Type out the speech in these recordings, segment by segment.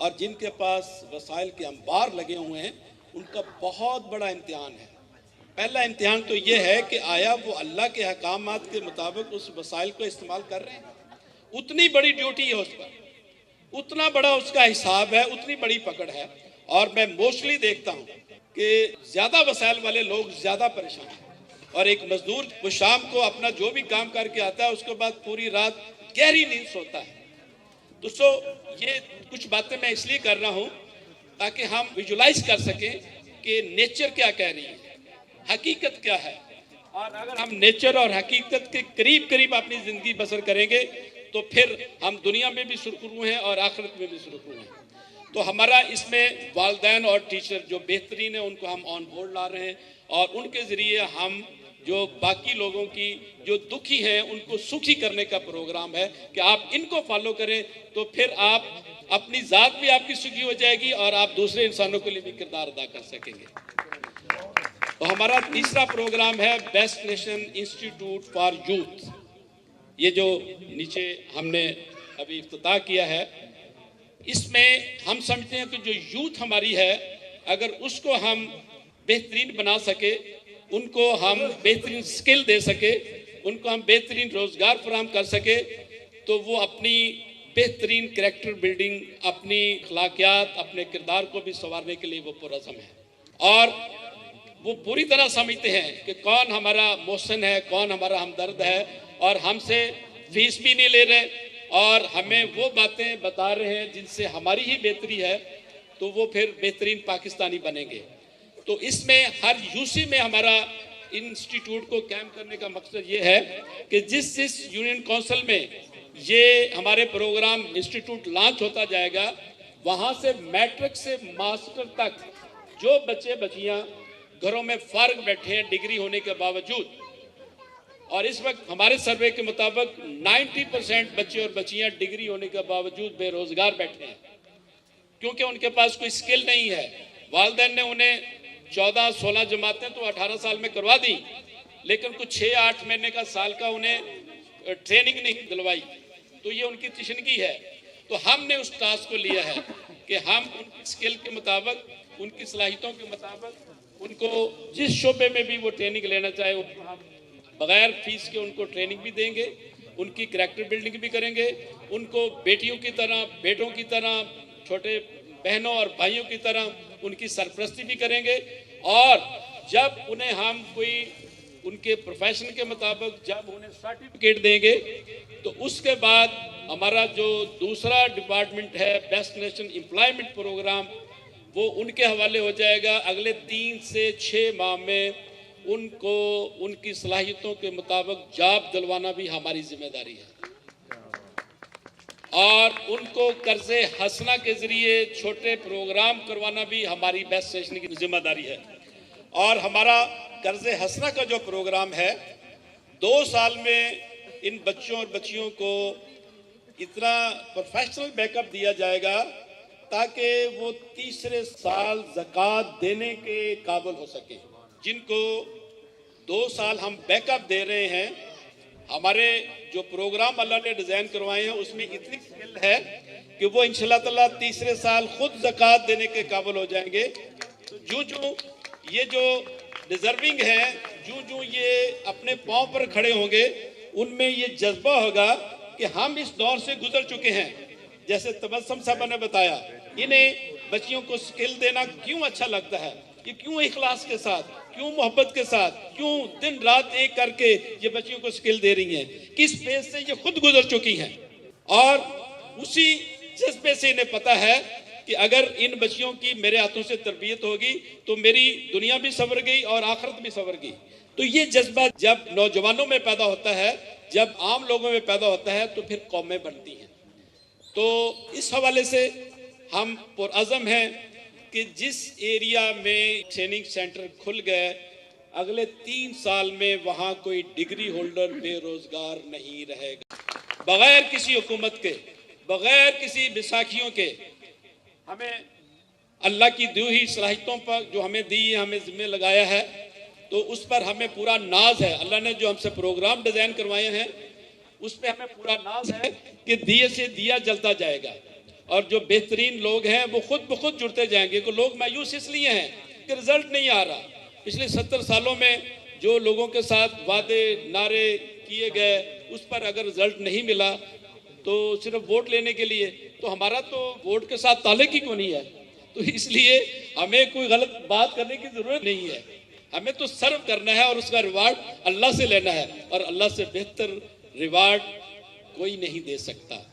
और जिनके पास वसाइल के अंबार लगे हुए हैं, उनका बहुत बड़ा इम्तिहान है। पहला इम्तिहान तो ये है कि आया वो अल्लाह के अहकामात के मुताबिक उस वसाइल को इस्तेमाल कर रहे हैं। उतनी बड़ी ड्यूटी है उस पर, उतना बड़ा उसका हिसाब है, उतनी बड़ी पकड़ है। और मैं मोस्टली देखता हूँ कि ज़्यादा वसाइल वाले लोग ज़्यादा परेशान हैं। और एक मजदूर वो शाम को अपना जो भी काम करके आता है, उसके बाद पूरी रात गहरी नींद सोता है। दोस्तों, ये कुछ बातें मैं इसलिए कर रहा हूँ ताकि हम विजुलाइज कर सकें कि नेचर क्या कह रही है, हकीकत क्या है। और अगर हम नेचर और हकीकत के करीब करीब अपनी ज़िंदगी बसर करेंगे तो फिर हम दुनिया में भी सुरखरू हैं और आखिरत में भी सुरखरू हैं। तो हमारा इसमें वालिदैन और टीचर जो बेहतरीन है, उनको हम ऑन बोर्ड ला रहे हैं और उनके ज़रिए हम जो बाकी लोगों की जो दुखी हैं उनको सुखी करने का प्रोग्राम है कि आप इनको फॉलो करें तो फिर आप अपनी ज़ात भी आपकी सुखी हो जाएगी और आप दूसरे इंसानों के लिए भी किरदार अदा कर सकेंगे। तो हमारा तीसरा प्रोग्राम है best nation institute for youth. ये जो नीचे हमने अभी इफ्तिताह किया है, इसमें हम समझते हैं कि जो यूथ हमारी है, अगर उसको हम बेहतरीन बना सके, उनको हम बेहतरीन स्किल दे सके, उनको हम बेहतरीन रोज़गार फराहम कर सके, तो वो अपनी बेहतरीन कैरेक्टर बिल्डिंग, अपनी अखलाकियात, अपने किरदार को भी संवारने के लिए वो पुरअज़्म है। और वो पूरी तरह समझते हैं कि कौन हमारा मोहसिन है, कौन हमारा हमदर्द है, और हमसे फीस भी नहीं ले रहे और हमें वो बातें बता रहे हैं जिनसे हमारी ही बेहतरी है, तो वो फिर बेहतरीन पाकिस्तानी बनेंगे। तो इसमें हर यूसी में हमारा इंस्टीट्यूट को कैंप करने का मकसद ये है कि जिस जिस यूनियन काउंसिल में ये हमारे प्रोग्राम इंस्टीट्यूट लॉन्च होता जाएगा, वहाँ से मैट्रिक से मास्टर तक जो बच्चे बच्चियाँ घरों में फारग बैठे हैं डिग्री होने के बावजूद, और इस वक्त हमारे सर्वे के मुताबिक 90% बच्चे और बच्चियाँ डिग्री होने के बावजूद बेरोजगार बैठे हैं क्योंकि उनके पास कोई स्किल नहीं है। वालिदैन ने उन्हें 14-16 जमातें तो 18 साल में करवा दी, लेकिन कुछ 6-8 महीने का साल का उन्हें ट्रेनिंग नहीं दिलवाई, तो ये उनकी तिशनगी है। तो हमने उस टास्क को लिया है कि हम उनकी स्किल के मुताबिक, उनकी सलाहियतों के मुताबिक उनको जिस शोबे में भी वो ट्रेनिंग लेना चाहे उनको हम बगैर फीस के उनको ट्रेनिंग भी देंगे, उनकी कैरेक्टर बिल्डिंग भी करेंगे, उनको बेटियों की तरह, बेटों की तरह, छोटे बहनों और भाइयों की तरह उनकी सरपरस्ती भी करेंगे। और जब उन्हें हम कोई उनके प्रोफेशन के मुताबिक जब उन्हें सर्टिफिकेट देंगे, तो उसके बाद हमारा जो दूसरा डिपार्टमेंट है बेस्ट नेशन एम्प्लॉयमेंट प्रोग्राम, वो उनके हवाले हो जाएगा। अगले 3 से 6 माह में उनको उनकी सलाहियतों के मुताबिक जॉब दिलवाना भी हमारी जिम्मेदारी है, और उनको कर्ज़े हसना के ज़रिए छोटे प्रोग्राम करवाना भी हमारी बेस्ट नेशन की जिम्मेदारी है। और हमारा कर्ज़े हसना का जो प्रोग्राम है, 2 साल में इन बच्चों और बच्चियों को इतना प्रोफेशनल बैकअप दिया जाएगा ताकि वो तीसरे साल ज़कात देने के काबिल हो सके। जिनको 2 साल हम बैकअप दे रहे हैं, हमारे जो प्रोग्राम अल्लाह ने डिज़ाइन करवाए हैं उसमें इतनी स्किल है कि वो इंशाल्लाह ताला तीसरे साल खुद ज़कात देने के काबिल हो जाएंगे। तो जो ये जो डिज़र्विंग है, जो ये अपने पाँव पर खड़े होंगे, उनमें ये जज्बा होगा कि हम इस दौर से गुजर चुके हैं। जैसे तबस्सुम साहब ने बताया, इन्हें बच्चियों को स्किल देना क्यों अच्छा लगता है, ये क्यों इखलास के साथ, क्यों मोहब्बत के साथ, क्यों दिन रात एक करके ये बच्चियों को स्किल दे रही हैं, किस फेज से ये खुद गुजर चुकी हैं। और उसी जज्बे से इन्हें पता है कि अगर इन बच्चियों की मेरे हाथों से तरबियत होगी तो मेरी दुनिया भी संवर गई और आखिरत भी संवर गई। तो ये जज्बा जब नौजवानों में पैदा होता है, जब आम लोगों में पैदा होता है, तो फिर कौमें बनती हैं। तो इस हवाले से हम पुरअज़म हैं कि जिस एरिया में ट्रेनिंग सेंटर खुल गए, अगले 3 साल में वहाँ कोई डिग्री होल्डर बेरोजगार नहीं रहेगा। बगैर किसी हुकूमत के, बगैर किसी बैसाखियों के, हमें अल्लाह की दी हुई सलाहियतों पर जो हमें दी है, हमें जिम्मे लगाया है, तो उस पर हमें पूरा नाज है। अल्लाह ने जो हमसे प्रोग्राम डिज़ाइन करवाए हैं उस पर हमें पूरा नाज है कि दिए से दिया जलता जाएगा। और जो बेहतरीन लोग हैं वो खुद ब खुद जुड़ते जाएंगे। कि लोग मायूस इसलिए हैं कि रिजल्ट नहीं आ रहा। पिछले 70 सालों में जो लोगों के साथ वादे नारे किए गए, उस पर अगर रिजल्ट नहीं मिला तो सिर्फ वोट लेने के लिए, तो हमारा तो वोट के साथ ताल्लुक ही क्यों नहीं है। तो इसलिए हमें कोई गलत बात करने की जरूरत नहीं है, हमें तो सर्व करना है और उसका रिवार्ड अल्लाह से लेना है, और अल्लाह से बेहतर रिवार्ड कोई नहीं दे सकता।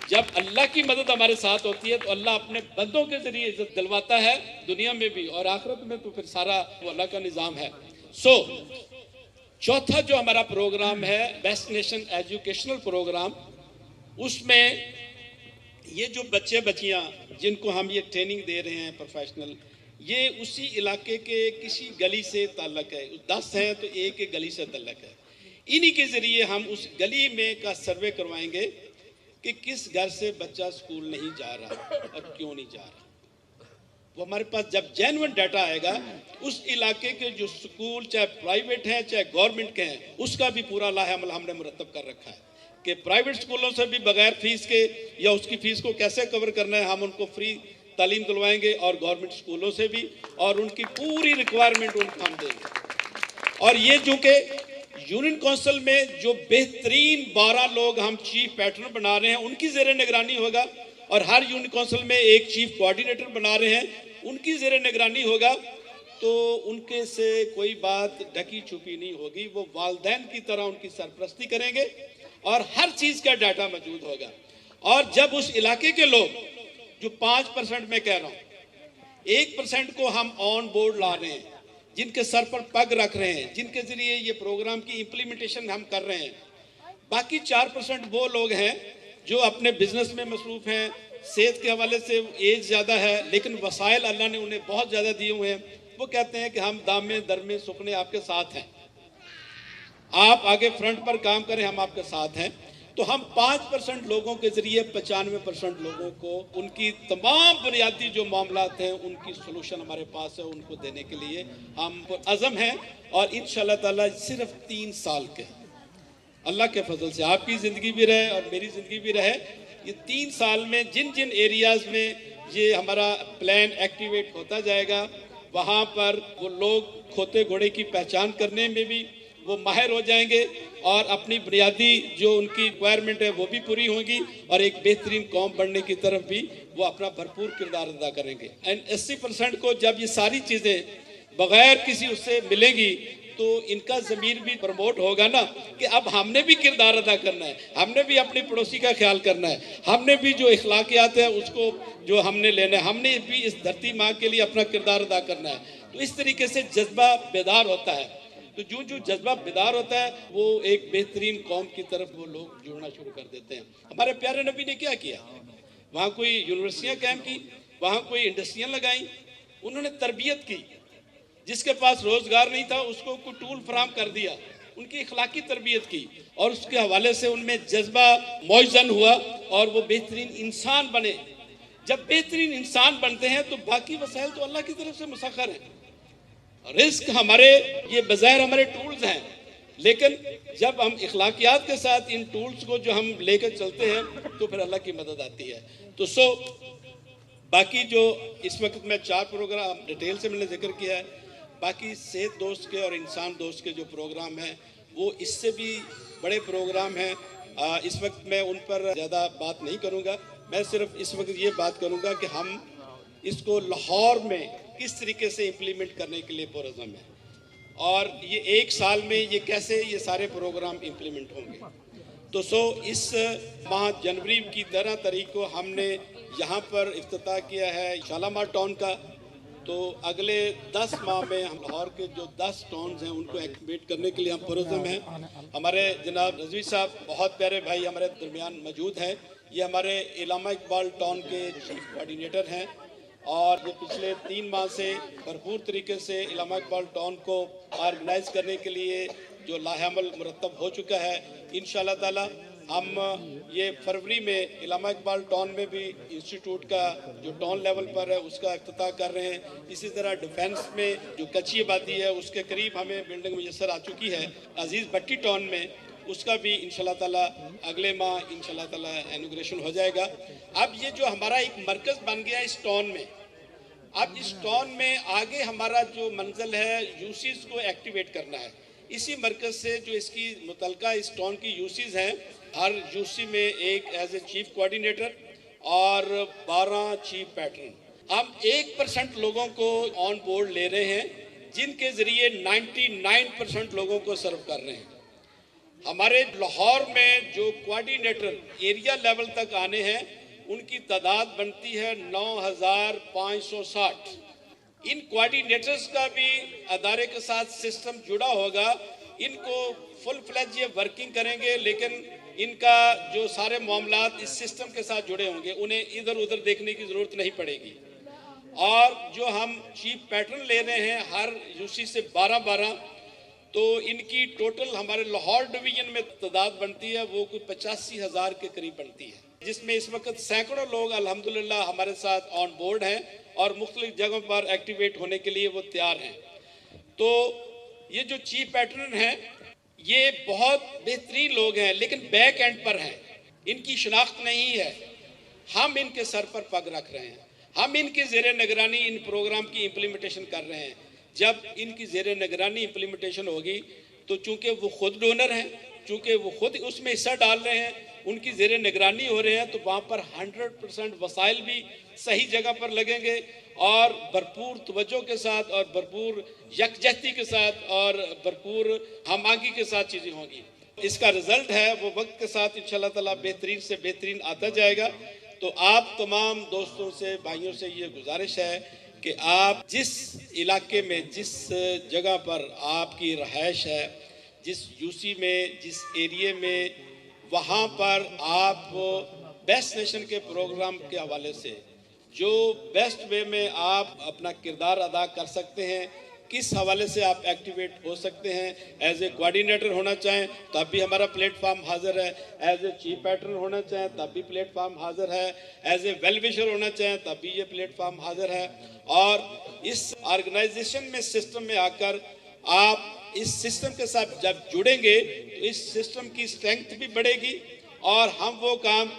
जब अल्लाह की मदद हमारे साथ होती है तो अल्लाह अपने बंदों के जरिए इज्जत दिलवाता है, दुनिया में भी और आखिरत में, तो फिर सारा वो अल्लाह का निज़ाम है। चौथा जो हमारा प्रोग्राम है बेस्ट नेशन एजुकेशनल प्रोग्राम, उसमें ये जो बच्चे बच्चियां जिनको हम ये ट्रेनिंग दे रहे हैं प्रोफेशनल, ये उसी इलाके के किसी गली से ताल्लुक है। 10 हैं तो एक गली से ताल्लुक है। इन्हीं के ज़रिए हम उस गली में का सर्वे करवाएंगे कि किस घर से बच्चा स्कूल नहीं जा रहा और क्यों नहीं जा रहा। वो हमारे पास जब जेन्युइन डाटा आएगा, उस इलाके के जो स्कूल चाहे प्राइवेट हैं चाहे गवर्नमेंट के हैं, उसका भी पूरा लाहेअमल हमने मुरतब कर रखा है कि प्राइवेट स्कूलों से भी बगैर फीस के या उसकी फीस को कैसे कवर करना है, हम उनको फ्री तालीम दिलवाएंगे, और गवर्नमेंट स्कूलों से भी, और उनकी पूरी रिक्वायरमेंट उनको हम देंगे। और ये जो कि यूनियन काउंसिल में जो बेहतरीन 12 लोग हम चीफ पैटर्न बना रहे हैं, उनकी ज़ेरे निगरानी होगा, और हर यूनियन काउंसिल में एक चीफ कोऑर्डिनेटर बना रहे हैं, उनकी ज़ेरे निगरानी होगा। तो उनके से कोई बात ढकी छुपी नहीं होगी, वो वालिदैन की तरह उनकी सरपरस्ती करेंगे और हर चीज़ का डाटा मौजूद होगा। और जब उस इलाके के लोग जो 5% में कह रहा हूँ, 1% को हम ऑन बोर्ड ला रहे हैं, जिनके सर पर पग रख रहे हैं, जिनके जरिए ये प्रोग्राम की इम्प्लीमेंटेशन हम कर रहे हैं। बाकी 4% वो लोग हैं जो अपने बिजनेस में मसरूफ हैं, सेहत के हवाले से एज ज़्यादा है, लेकिन वसाइल अल्लाह ने उन्हें बहुत ज़्यादा दिए हुए हैं। वो कहते हैं कि हम दामे दरमे सुखने आपके साथ हैं, आप आगे फ्रंट पर काम करें, हम आपके साथ हैं। तो हम 5% लोगों के जरिए 95% लोगों को उनकी तमाम बुनियादी जो मामलात हैं उनकी सोल्यूशन हमारे पास है, उनको देने के लिए हम अज़म हैं। और इंशाअल्लाह ताला सिर्फ 3 साल के, अल्लाह के फजल से आपकी ज़िंदगी भी रहे और मेरी ज़िंदगी भी रहे, ये 3 साल में जिन जिन एरियाज़ में ये हमारा प्लान एक्टिवेट होता जाएगा, वहाँ पर वो लोग खोते घोड़े की पहचान करने में भी वो माहिर हो जाएंगे, और अपनी बुनियादी जो उनकी रिक्वायरमेंट है वो भी पूरी होगी, और एक बेहतरीन कौम बनने की तरफ भी वो अपना भरपूर किरदार अदा करेंगे। एंड 80% को जब ये सारी चीज़ें बग़ैर किसी उससे मिलेंगी तो इनका ज़मीर भी प्रमोट होगा ना, कि अब हमने भी किरदार अदा करना है, हमने भी अपने पड़ोसी का ख्याल करना है, हमने भी जो इखलाकियात है उसको जो हमने लेना है, हमने भी इस धरती माँ के लिए अपना किरदार अदा करना है। तो इस तरीके से जज्बा बेदार होता है। तो जो जो जज्बा बेदार होता है वो एक बेहतरीन कौम की तरफ वो लोग जुड़ना शुरू कर देते हैं। हमारे प्यारे नबी ने क्या किया, वहाँ कोई यूनिवर्सिटियाँ कायम की, वहाँ कोई इंडस्ट्रियाँ लगाई, उन्होंने तरबियत की, जिसके पास रोज़गार नहीं था उसको कोई टूल फराम कर दिया, उनकी इखलाकी तरबियत की, और उसके हवाले से उनमें जज्बा मौजन हुआ और वो बेहतरीन इंसान बने। जब बेहतरीन इंसान बनते हैं तो बाकी वसाइल तो अल्लाह की तरफ से मुसख्खर हैं। रिस्क हमारे ये बज़ाहिर हमारे टूल्स हैं, लेकिन जब हम इखलाकियात के साथ इन टूल्स को जो हम लेकर चलते हैं तो फिर अल्लाह की मदद आती है। तो बाकी जो इस वक्त में 4 प्रोग्राम डिटेल से मैंने जिक्र किया है, बाकी सेहत दोस्त के और इंसान दोस्त के जो प्रोग्राम हैं वो इससे भी बड़े प्रोग्राम हैं। इस वक्त मैं उन पर ज़्यादा बात नहीं करूँगा, मैं सिर्फ इस वक्त ये बात करूँगा कि हम इसको लाहौर में किस तरीके से इम्प्लीमेंट करने के लिए पुरज़म है, और ये 1 साल में ये कैसे ये सारे प्रोग्राम इम्प्लीमेंट होंगे। तो इस माह जनवरी की 13 तारीख को हमने यहाँ पर इफ्तिताह किया है शालामार टाउन का। तो अगले 10 माह में हम लाहौर के जो 10 टाउन्स हैं उनको एक्टिवेट करने के लिए हम पुरज़म हैं। हमारे जनाब रज़वी साहब बहुत प्यारे भाई हमारे दरमियान मौजूद हैं, ये हमारे इलामा इकबाल टाउन के चीफ कोऑर्डिनेटर हैं, और ये पिछले 3 माह से भरपूर तरीके से इलामा इकबाल टाउन को ऑर्गेनाइज करने के लिए जो लाहेअमल मुरतब हो चुका है। इंशाअल्लाह ताला हम ये फरवरी में इलामा इकबाल टाउन में भी इंस्टीट्यूट का जो टाउन लेवल पर है उसका इफ्तिताह कर रहे हैं। इसी तरह डिफेंस में जो कच्ची आबादी है उसके करीब हमें बिल्डिंग मुयस्सर आ चुकी है। अजीज़ भट्टी टाउन में उसका भी इंशाल्लाह ताला अगले माह इंशाल्लाह ताला इनॉग्रेशन हो जाएगा। अब ये जो हमारा एक मरकज़ बन गया इस टाउन में, अब इस टाउन में आगे हमारा जो मंजिल है यूसीज को एक्टिवेट करना है। इसी मरकज़ से जो इसकी मुतलका इस टाउन की यूसीज हैं, हर यूसी में एक एज ए चीफ कोऑर्डिनेटर और 12 चीफ पैटर्न, हम 1% लोगों को ऑन बोर्ड ले रहे हैं, जिनके ज़रिए 99% लोगों को सर्व कर रहे हैं। हमारे लाहौर में जो कोऑर्डिनेटर एरिया लेवल तक आने हैं, उनकी तादाद बनती है 9560। इन कोऑर्डिनेटर्स का भी अदारे के साथ सिस्टम जुड़ा होगा, इनको फुल फ्लैज ये वर्किंग करेंगे, लेकिन इनका जो सारे मामलात इस सिस्टम के साथ जुड़े होंगे, उन्हें इधर उधर देखने की ज़रूरत नहीं पड़ेगी। और जो हम चीफ पैटर्न ले रहे हैं हर यूसी से 12-12, तो इनकी टोटल हमारे लाहौर डिवीजन में तादाद बनती है वो कोई 85,000 के करीब बनती है, जिसमें इस वक्त सैकड़ों लोग अल्हम्दुलिल्लाह हमारे साथ ऑन बोर्ड हैं और मुख्तलिफ जगहों पर एक्टिवेट होने के लिए वो तैयार हैं। तो ये जो चीफ पैटर्न हैं, ये बहुत बेहतरीन लोग हैं, लेकिन बैक एंड पर हैं, इनकी शनाख्त नहीं है। हम इनके सर पर पग रख रहे हैं, हम इनके ज़ेरे निगरानी इन प्रोग्राम की इम्प्लीमेंटेशन कर रहे हैं। जब इनकी ज़ेरे निगरानी इम्प्लीमेंटेशन होगी, तो चूँकि वो खुद डोनर हैं, चूँकि वो खुद उसमें हिस्सा डाल रहे हैं, उनकी ज़ेरे निगरानी हो रहे हैं, तो वहाँ पर 100% वसाइल भी सही जगह पर लगेंगे और भरपूर तवज्जो के साथ और भरपूर यकजहती के साथ और भरपूर हमआहंगी के साथ चीज़ें होंगी। इसका रिज़ल्ट है वो वक्त के साथ इंशाल्लाह ताला बेहतरीन से बेहतरीन आता जाएगा। तो आप तमाम दोस्तों से, भाइयों से ये गुजारिश है कि आप जिस इलाके में, जिस जगह पर आपकी रहायश है, जिस यूसी में, जिस एरिए में, वहाँ पर आप बेस्ट नेशन के प्रोग्राम के हवाले से जो बेस्ट वे में आप अपना किरदार अदा कर सकते हैं, किस हवाले से आप एक्टिवेट हो सकते हैं। एज ए कोऑर्डिनेटर होना चाहें तब भी हमारा प्लेटफार्म हाजिर है, एज ए चीफ पैटर्न होना चाहें तब भी प्लेटफार्म हाजिर है, एज ए वेल विशर होना चाहें तब भी ये प्लेटफार्म हाजिर है। और इस ऑर्गेनाइजेशन में, सिस्टम में आकर आप इस सिस्टम के साथ जब जुड़ेंगे तो इस सिस्टम की स्ट्रेंथ भी बढ़ेगी और हम वो काम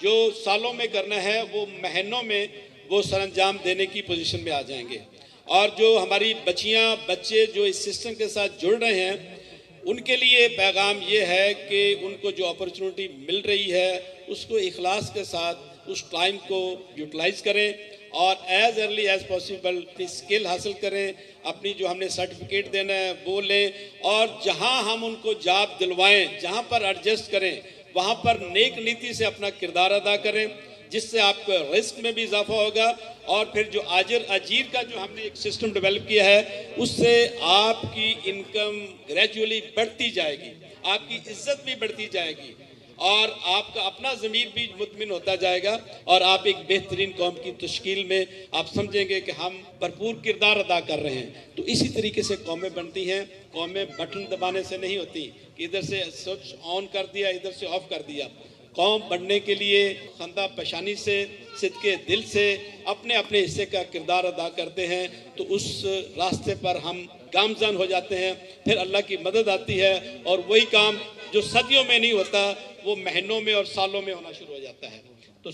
जो सालों में करना है वो महीनों में वो सरअंजाम देने की पोजीशन में आ जाएंगे। और जो हमारी बच्चियां, बच्चे जो इस सिस्टम के साथ जुड़ रहे हैं, उनके लिए पैगाम ये है कि उनको जो अपॉर्चुनिटी मिल रही है उसको इखलास के साथ उस टाइम को यूटिलाइज करें और एज अर्ली एज पॉसिबल अपनी स्किल हासिल करें, अपनी जो हमने सर्टिफिकेट देना है वो लें और जहां हम उनको जॉब दिलवाएं, जहां पर एडजस्ट करें, वहां पर नेक नीति से अपना किरदार अदा करें, जिससे आपको रिस्क में भी इजाफा होगा। और फिर जो अजीर का जो हमने एक सिस्टम डेवलप किया है, उससे आपकी इनकम ग्रेजुअली बढ़ती जाएगी, आपकी इज्जत भी बढ़ती जाएगी और आपका अपना ज़मीर भी मुतमिन होता जाएगा और आप एक बेहतरीन कौम की तश्कील में आप समझेंगे कि हम भरपूर किरदार अदा कर रहे हैं। तो इसी तरीके से कौमें बनती हैं। कौमें बटन दबाने से नहीं होती कि इधर से स्विच ऑन कर दिया, इधर से ऑफ कर दिया। कौम बनने के लिए खंदा पेशानी से, सिद्के दिल से अपने अपने हिस्से का किरदार अदा करते हैं, तो उस रास्ते पर हम गामज़न हो जाते हैं। फिर अल्लाह की मदद आती है और वही काम जो सदियों में नहीं होता वो महीनों में और सालों में होना शुरू हो जाता है। तो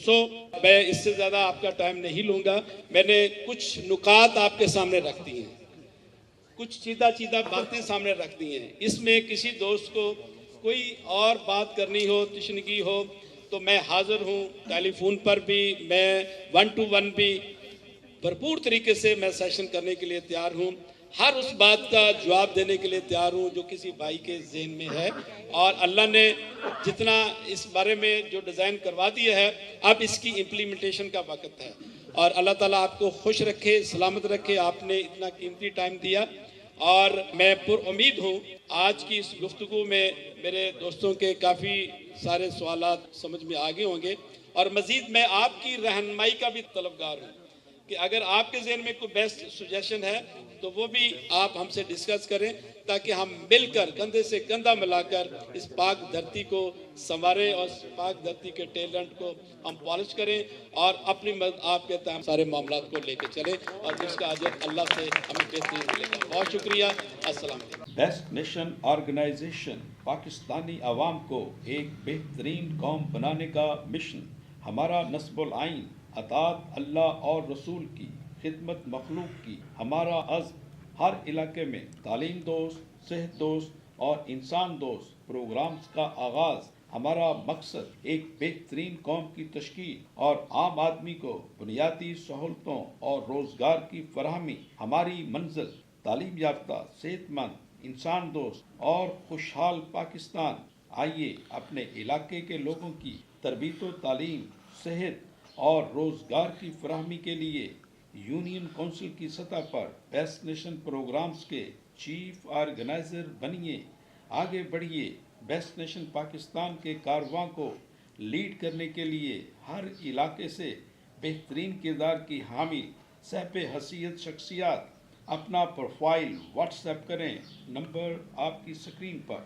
मैं इससे ज़्यादा आपका टाइम नहीं लूँगा। मैंने कुछ नुकात आपके सामने रख दी हैं, कुछ सीधा बातें सामने रख दी हैं। इसमें किसी दोस्त को कोई और बात करनी हो, तशनीकी हो, तो मैं हाज़िर हूँ। टेलीफोन पर भी, मैं 1 to 1 भी भरपूर तरीके से मैं सेशन करने के लिए तैयार हूँ। हर उस बात का जवाब देने के लिए तैयार हूँ जो किसी भाई के ज़हन में है। और अल्लाह ने जितना इस बारे में जो डिज़ाइन करवा दिया है, अब इसकी इम्प्लीमेंटेशन का वक्त है। और अल्लाह ताला आपको खुश रखे, सलामत रखे। आपने इतना कीमती टाइम दिया और मैं पुरुम्मीद हूँ आज की इस गुफ्तगू में मेरे दोस्तों के काफ़ी सारे सवालात समझ में आ गए होंगे और मज़ीद मैं आपकी रहनुमाई का भी तलबगार हूँ कि अगर आपके जहन में कोई बेस्ट सुजेशन है तो वो भी आप हमसे डिस्कस करें, ताकि हम मिलकर कंधे से कंधा मिलाकर इस पाक धरती को संवारें और इस पाक धरती के टैलेंट को हम पॉलिश करें और अपनी आपके तहत सारे मामला को लेकर चलें और जिसका अजर अल्लाह से हमें बेहतरीन मिलेगा। बहुत शुक्रिया। अस्सलाम वालेकुम। बेस्ट नेशन ऑर्गेनाइजेशन पाकिस्तानी अवाम को एक बेहतरीन कौम बनाने का मिशन। हमारा नस्बुल आइन अतात अल्लाह और रसूल की खिदमत मखलूक की। हमारा अज़्म हर इलाके में तालीम दोस्त, सेहत दोस्त और इंसान दोस्त प्रोग्राम्स का आगाज़। हमारा मकसद एक बेहतरीन कौम की तश्कील और आम आदमी को बुनियादी सहूलतों और रोज़गार की फराहमी। हमारी मंजिल तालीम याफ्ता, सेहतमंद, इंसान दोस्त और खुशहाल पाकिस्तान। आइए अपने इलाके के लोगों की तरबियत व तालीम, सेहत और रोज़गार की फराहमी के लिए यूनियन कौंसिल की सतह पर बेस्ट नेशन प्रोग्राम्स के चीफ ऑर्गेनाइजर बनिए। आगे बढ़िए। बेस्ट नेशन पाकिस्तान के कारवां को लीड करने के लिए हर इलाके से बेहतरीन किरदार की हामिल सहपे हसीयत शख्सियात अपना प्रोफाइल व्हाट्सएप करें। नंबर आपकी स्क्रीन पर।